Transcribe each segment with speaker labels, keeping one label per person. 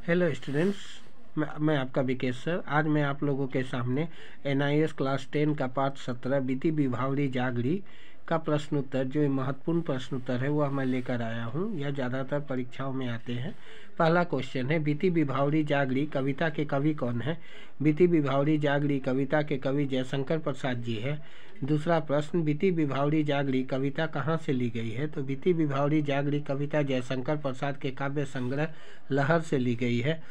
Speaker 1: Hello students, मैं आपका Vikesh sir. आज मैं आप लोगों के सामने NIS क्लास 10 का पाठ 17 बीती विभावरी जागरी का प्रश्नोत्तर, जो महत्वपूर्ण प्रश्नोत्तर है, वह मैं लेकर आया हूँ। यह ज़्यादातर परीक्षाओं में आते हैं। पहला क्वेश्चन है, बीती विभावरी जागरी कविता के कवि कौन है? बीती विभावरी जागरी कविता के कवि जयशंकर प्रसाद जी है। दूसरा प्रश्न, बीती विभावरी जागरी कविता कहाँ से ली गई है? तो बीती विभावरी जागरी कविता जयशंकर प्रसाद के काव्य संग्रह लहर से ली गई है।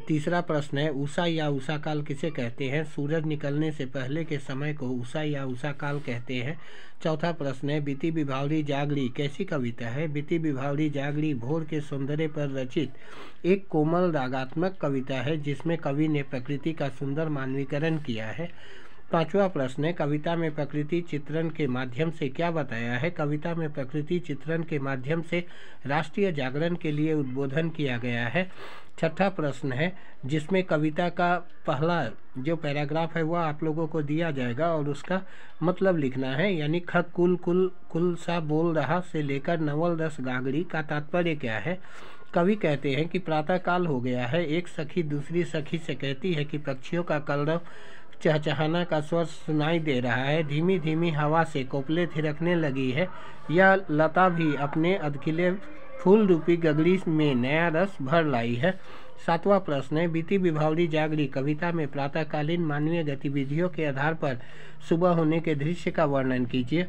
Speaker 1: तीसरा प्रश्न है, उषा या उषा काल किसे कहते हैं? सूरज निकलने से पहले के समय को उषा या उषा काल कहते हैं। चौथा प्रश्न है, बीती विभावरी जागरी कैसी कविता है? बीती विभावरी जागरी भोर के सौंदर्य पर रचित एक कोमल रागात्मक कविता है, जिसमें कवि ने प्रकृति का सुंदर मानवीकरण किया है। पांचवा प्रश्न है, कविता में प्रकृति चित्रण के माध्यम से क्या बताया है? कविता में प्रकृति चित्रण के माध्यम से राष्ट्रीय जागरण के लिए उद्बोधन किया गया है। छठा प्रश्न है, जिसमें कविता का पहला जो पैराग्राफ है वह आप लोगों को दिया जाएगा और उसका मतलब लिखना है। यानी ख कुल कुल कुल सा बोल रहा से लेकर नवल रस गागरी का तात्पर्य क्या है? कवि कहते हैं कि प्रातःकाल हो गया है। एक सखी दूसरी सखी से कहती है कि पक्षियों का कलरव चहचहाना का स्वर सुनाई दे रहा है। धीमी धीमी हवा से कोपले थिरकने लगी है। यह लता भी अपने अधखिले फूल रूपी गगरी में नया रस भर लाई है। सातवां प्रश्न है, बीती विभावरी जागरी कविता में प्रातःकालीन मानवीय गतिविधियों के आधार पर सुबह होने के दृश्य का वर्णन कीजिए।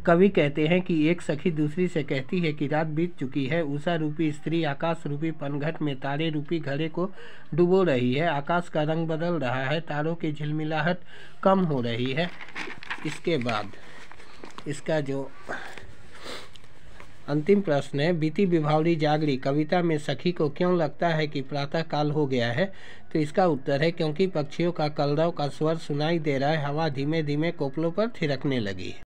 Speaker 1: कवि कहते हैं कि एक सखी दूसरी से कहती है कि रात बीत चुकी है। उषा रूपी स्त्री आकाश रूपी पनघट में तारे रूपी घड़े को डुबो रही है। आकाश का रंग बदल रहा है, तारों की झिलमिलाहट कम हो रही है। इसके बाद इसका जो अंतिम प्रश्न है, बीती विभावरी जागरी कविता में सखी को क्यों लगता है कि प्रातः काल हो गया है? तो इसका उत्तर है क्योंकि पक्षियों का कलरव का स्वर सुनाई दे रहा है। हवा धीमे धीमे कोपलों पर थिरकने लगी है।